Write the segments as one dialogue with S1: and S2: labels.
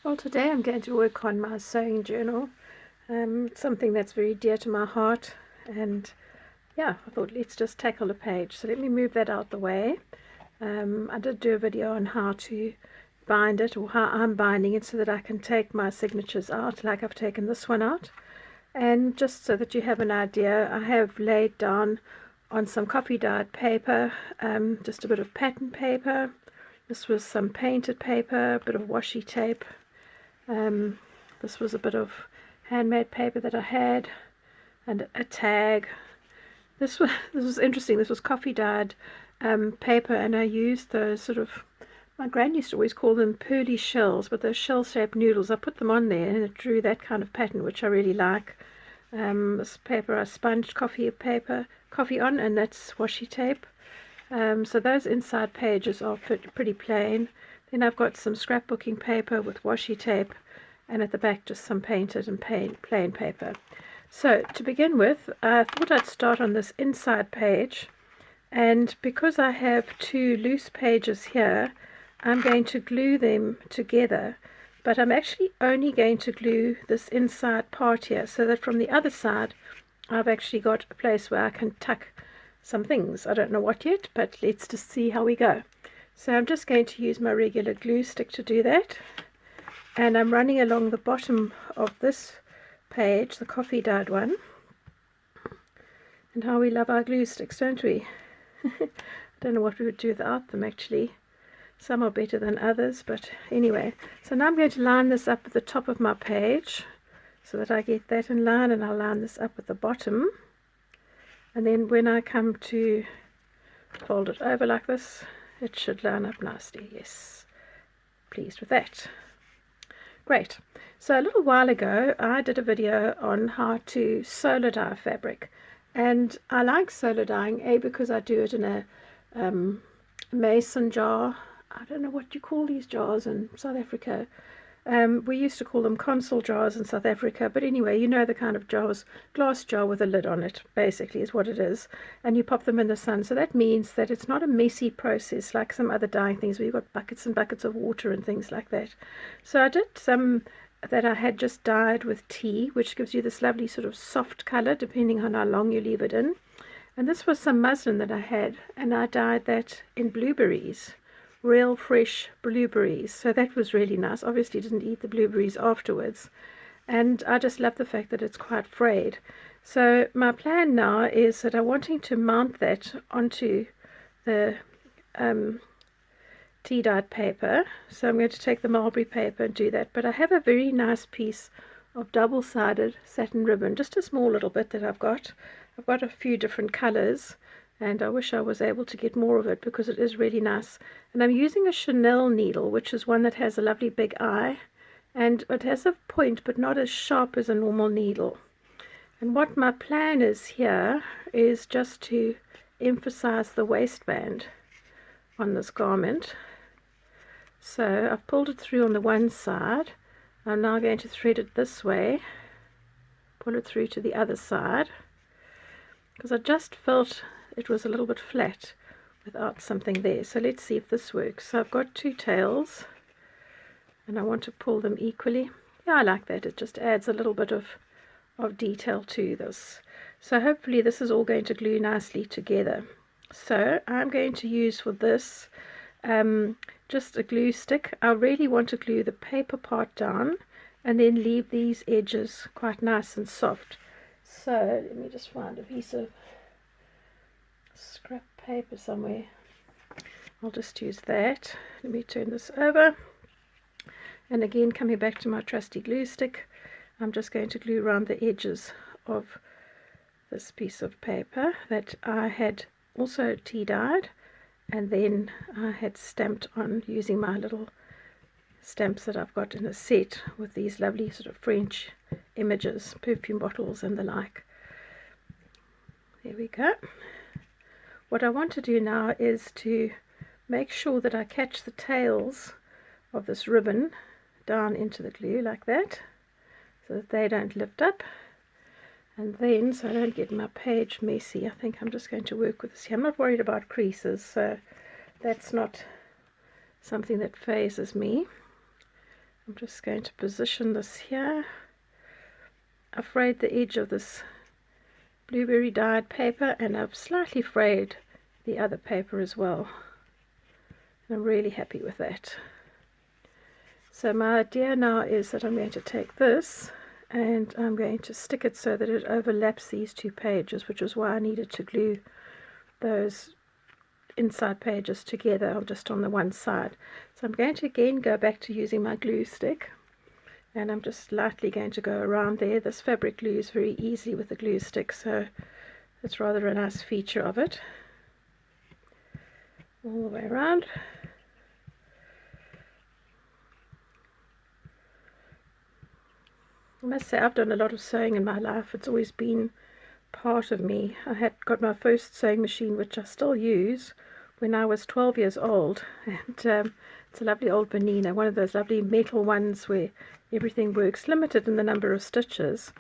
S1: Well, today I'm going to work on my sewing journal. It's something that's very dear to my heart, and yeah, I thought let's just tackle a page. So let me move that out the way. I did do a video on how to bind it, or how I'm binding it, so that I can take my signatures out, like I've taken this one out. And just so that you have an idea, I have laid down on some coffee dyed paper, just a bit of pattern paper. This was some painted paper, a bit of washi tape. This was a bit of handmade paper that I had, and a tag. This was interesting. This was coffee dyed paper, and I used those sort of, my gran used to always call them pearly shells, but those shell-shaped noodles. I put them on there, and it drew that kind of pattern, which I really like. This paper I sponged coffee on, and that's washi tape. So those inside pages are pretty plain. Then I've got some scrapbooking paper with washi tape, and at the back just some painted and plain paper. So to begin with, I thought I'd start on this inside page, and because I have two loose pages here, I'm going to glue them together, but I'm actually only going to glue this inside part here, so that from the other side I've actually got a place where I can tuck some things. I don't know what yet, but let's just see how we go. So I'm just going to use my regular glue stick to do that, and I'm running along the bottom of this page, the coffee dyed one. And how we love our glue sticks, don't we? I don't know what we would do without them, actually. Some are better than others, but anyway. So now I'm going to line this up at the top of my page so that I get that in line, and I'll line this up at the bottom. And then when I come to fold it over like this, it should line up nicely. Yes, pleased with that. Great. So a little while ago I did a video on how to solar dye fabric, and I like solar dyeing because I do it in a mason jar. I don't know what you call these jars in South Africa. We used to call them console jars in South Africa, but anyway, you know the kind of jars, glass jar with a lid on it, basically is what it is, and you pop them in the sun. So that means that it's not a messy process like some other dyeing things where you've got buckets and buckets of water and things like that. So I did some that I had just dyed with tea, which gives you this lovely sort of soft color depending on how long you leave it in. And this was some muslin that I had, and I dyed that in blueberries, real fresh blueberries. So that was really nice. Obviously didn't eat the blueberries afterwards, and I just love the fact that it's quite frayed. So my plan now is that I'm wanting to mount that onto the tea dyed paper. So I'm going to take the mulberry paper and do that, but I have a very nice piece of double-sided satin ribbon, just a small little bit that I've got a few different colors, and I wish I was able to get more of it because it is really nice. And I'm using a Chanel needle, which is one that has a lovely big eye, and it has a point but not as sharp as a normal needle. And what my plan is here is just to emphasize the waistband on this garment. So I've pulled it through on the one side. I'm now going to thread it this way, pull it through to the other side, because I just felt it was a little bit flat without something there. So let's see if this works. So I've got two tails, and I want to pull them equally. Yeah, I like that. It just adds a little bit of detail to this. So hopefully this is all going to glue nicely together. So I'm going to use for this just a glue stick. I really want to glue the paper part down and then leave these edges quite nice and soft. So let me just find a piece of scrap paper somewhere. I'll just use that. Let me turn this over, and again, coming back to my trusty glue stick, I'm just going to glue around the edges of this piece of paper that I had also tea dyed, and then I had stamped on using my little stamps that I've got in a set with these lovely sort of French images, perfume bottles and the like. There we go. What I want to do now is to make sure that I catch the tails of this ribbon down into the glue like that, so that they don't lift up. And then, so I don't get my page messy, I think I'm just going to work with this here. I'm not worried about creases, so that's not something that phases me. I'm just going to position this here. I've frayed the edge of this blueberry dyed paper, and I've slightly frayed the other paper as well. And I'm really happy with that. So my idea now is that I'm going to take this and I'm going to stick it so that it overlaps these two pages, which is why I needed to glue those inside pages together just on the one side. So I'm going to again go back to using my glue stick, and I'm just lightly going to go around there. This fabric glues very easily with the glue stick, so it's rather a nice feature of it. All the way around. I must say I've done a lot of sewing in my life. It's always been part of me. I had got my first sewing machine, which I still use, when I was 12 years old, and it's a lovely old Bernina, one of those lovely metal ones where everything works, limited in the number of stitches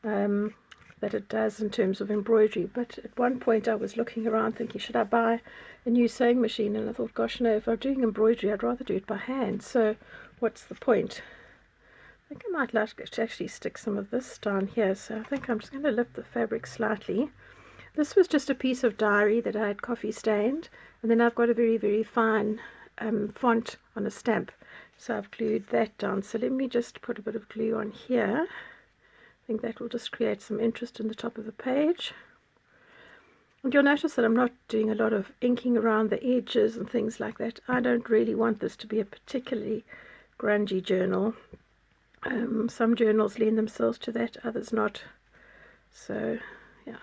S1: that it does in terms of embroidery. But at one point I was looking around thinking, should I buy a new sewing machine? And I thought, gosh no, if I'm doing embroidery I'd rather do it by hand, so what's the point? I think I might like to actually stick some of this down here, so I think I'm just going to lift the fabric slightly. This was just a piece of diary that I had coffee stained, and then I've got a very, very fine font on a stamp, so I've glued that down. So let me just put a bit of glue on here. I think that will just create some interest in the top of the page. And you'll notice that I'm not doing a lot of inking around the edges and things like that. I don't really want this to be a particularly grungy journal. Some journals lend themselves to that, others not. So yeah,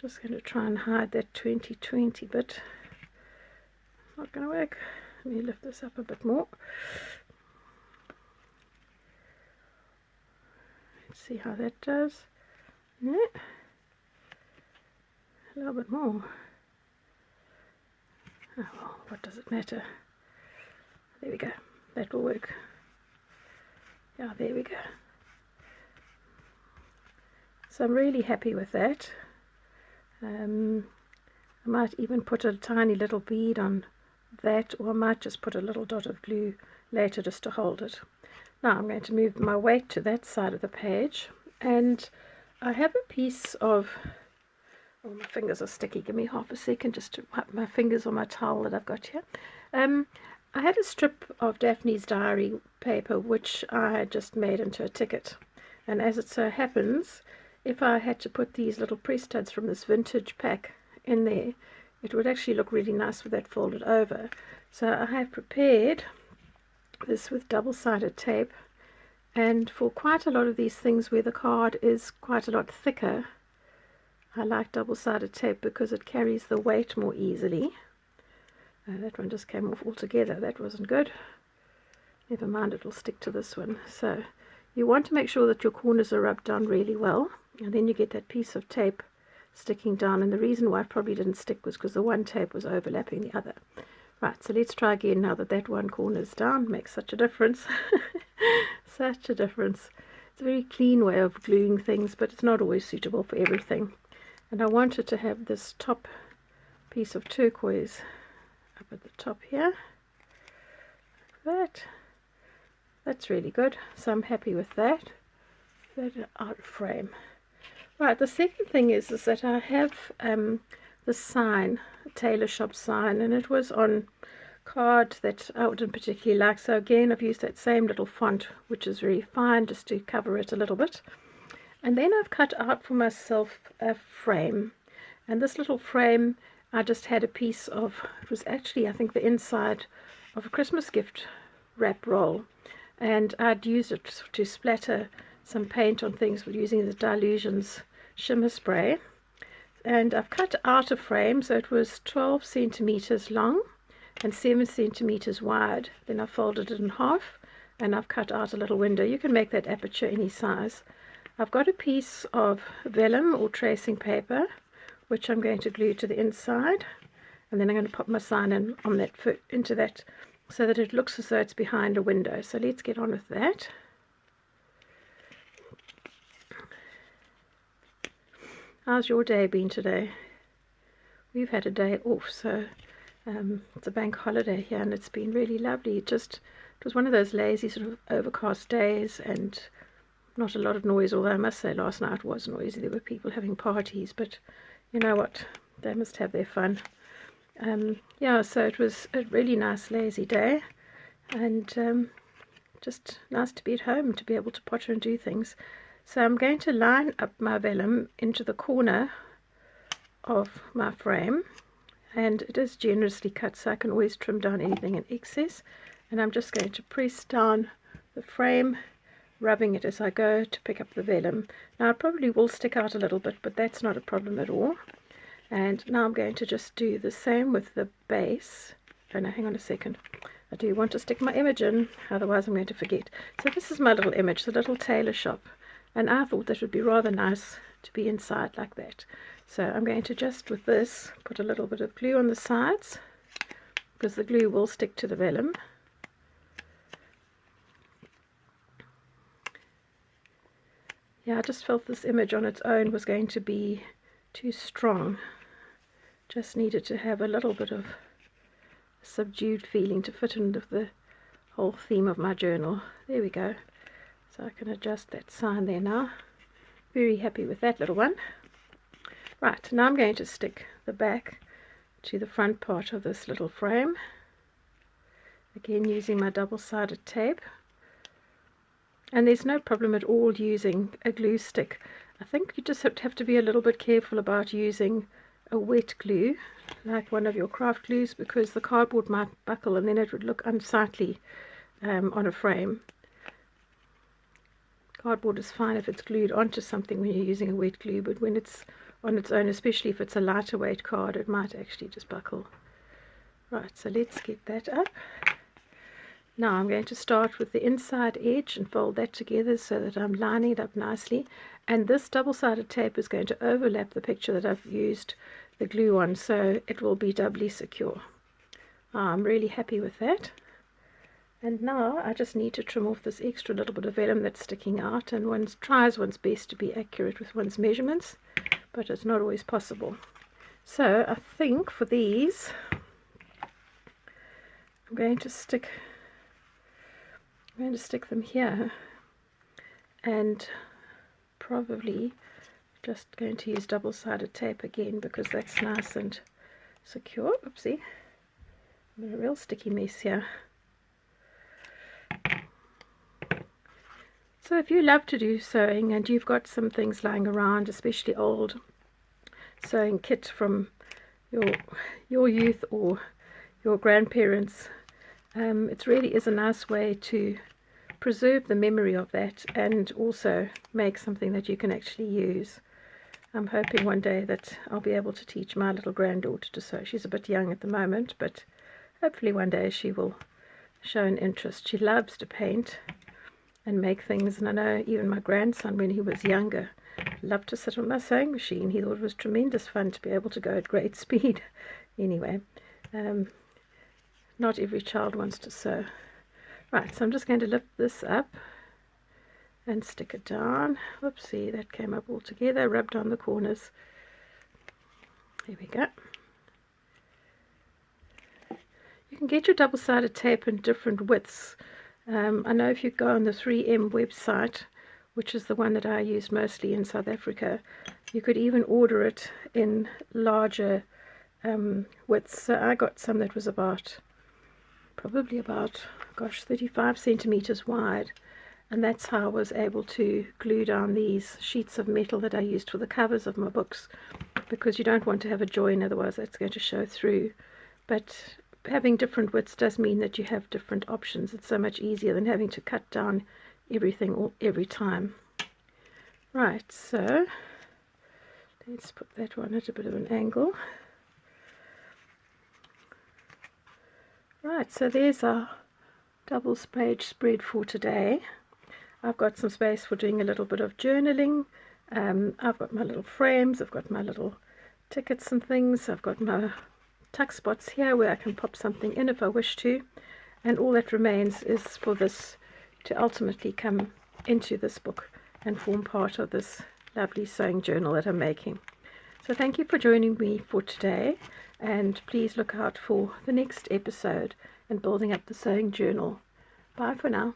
S1: just going to try and hide that 2020 bit. Not going to work. Let me lift this up a bit more. Let's see how that does. Yeah, a little bit more. Oh well, what does it matter? There we go. That will work. Yeah, there we go. So I'm really happy with that. I might even put a tiny little bead on that, or I might just put a little dot of glue later just to hold it. Now I'm going to move my weight to that side of the page, and I have a piece of, oh my fingers are sticky, give me half a second just to wipe my fingers on my towel that I've got here. I had a strip of Daphne's diary paper which I had just made into a ticket, and as it so happens, if I had to put these little press studs from this vintage pack in there, it would actually look really nice with that folded over. So I have prepared this with double-sided tape, and for quite a lot of these things where the card is quite a lot thicker, I like double-sided tape because it carries the weight more easily. That one just came off altogether. That wasn't good. Never mind, it will stick to this one. So you want to make sure that your corners are rubbed down really well, and then you get that piece of tape sticking down. And the reason why it probably didn't stick was because the one tape was overlapping the other. Right, so let's try again now that that one corner is down. Makes such a difference. Such a difference. It's a very clean way of gluing things, but it's not always suitable for everything. And I wanted to have this top piece of turquoise up at the top here. That's really good, so I'm happy with that. That out of frame. Right, the second thing is that I have the sign, a tailor shop sign, and it was on card that I didn't particularly like, so again I've used that same little font, which is very fine, just to cover it a little bit. And then I've cut out for myself a frame, and this little frame I just had a piece of, it was actually I think the inside of a Christmas gift wrap roll, and I'd used it to splatter some paint on things with using the Dilutions shimmer spray. And I've cut out a frame, so it was 12 centimeters long and 7 centimeters wide. Then I folded it in half and I've cut out a little window. You can make that aperture any size. I've got a piece of vellum or tracing paper which I'm going to glue to the inside, and then I'm going to pop my sign in on that into that so that it looks as though it's behind a window. So let's get on with that. How's your day been today? We've had a day off, so it's a bank holiday here and it's been really lovely. Just It was one of those lazy sort of overcast days and not a lot of noise, although I must say last night was noisy. There were people having parties, but you know what, they must have their fun. Yeah, so it was a really nice lazy day, and just nice to be at home, to be able to potter and do things. So I'm going to line up my vellum into the corner of my frame, and it is generously cut so I can always trim down anything in excess, and I'm just going to press down the frame, rubbing it as I go to pick up the vellum. Now it probably will stick out a little bit, but that's not a problem at all. And now I'm going to just do the same with the base. Oh no, hang on a second, I do want to stick my image in, otherwise I'm going to forget. So this is my little image, the little tailor shop, and I thought that would be rather nice to be inside like that. So I'm going to just with this put a little bit of glue on the sides, because the glue will stick to the vellum. Yeah, I just felt this image on its own was going to be too strong. Just needed to have a little bit of subdued feeling to fit in with the whole theme of my journal. There we go. So I can adjust that sign there now. Very happy with that little one. Right, now I'm going to stick the back to the front part of this little frame. Again, using my double-sided tape. And there's no problem at all using a glue stick. I think you just have to be a little bit careful about using a wet glue, like one of your craft glues, because the cardboard might buckle and then it would look unsightly on a frame. Cardboard is fine if it's glued onto something when you're using a wet glue, but when it's on its own, especially if it's a lighter weight card, it might actually just buckle. Right, so let's get that up. Now I'm going to start with the inside edge and fold that together so that I'm lining it up nicely, and this double-sided tape is going to overlap the picture that I've used the glue on, so it will be doubly secure. I'm really happy with that. And now I just need to trim off this extra little bit of vellum that's sticking out, and one tries one's best to be accurate with one's measurements, but it's not always possible. So I think for these I'm going to stick them here, and probably just going to use double-sided tape again because that's nice and secure. Oopsie, I'm in a real sticky mess here. So if you love to do sewing and you've got some things lying around, especially old sewing kit from your youth or your grandparents, it really is a nice way to preserve the memory of that and also make something that you can actually use. I'm hoping one day that I'll be able to teach my little granddaughter to sew. She's a bit young at the moment, but hopefully one day she will show an interest. She loves to paint and make things, and I know even my grandson, when he was younger, loved to sit on my sewing machine. He thought it was tremendous fun to be able to go at great speed. Anyway, not every child wants to sew. Right, so I'm just going to lift this up and stick it down. Whoopsie, that came up all together. Rub down the corners. There we go. You can get your double-sided tape in different widths. I know if you go on the 3M website, which is the one that I use mostly in South Africa, you could even order it in larger widths. So I got some that was probably about, gosh, 35 centimeters wide, and that's how I was able to glue down these sheets of metal that I used for the covers of my books, because you don't want to have a join, otherwise that's going to show through. But having different widths does mean that you have different options. It's so much easier than having to cut down everything every time. Right, so let's put that one at a bit of an angle. Right, so there's our double-page spread for today. I've got some space for doing a little bit of journaling. I've got my little frames, I've got my little tickets and things, I've got my tuck spots here where I can pop something in if I wish to, and all that remains is for this to ultimately come into this book and form part of this lovely sewing journal that I'm making. So thank you for joining me for today, and please look out for the next episode and building up the sewing journal Bye for now.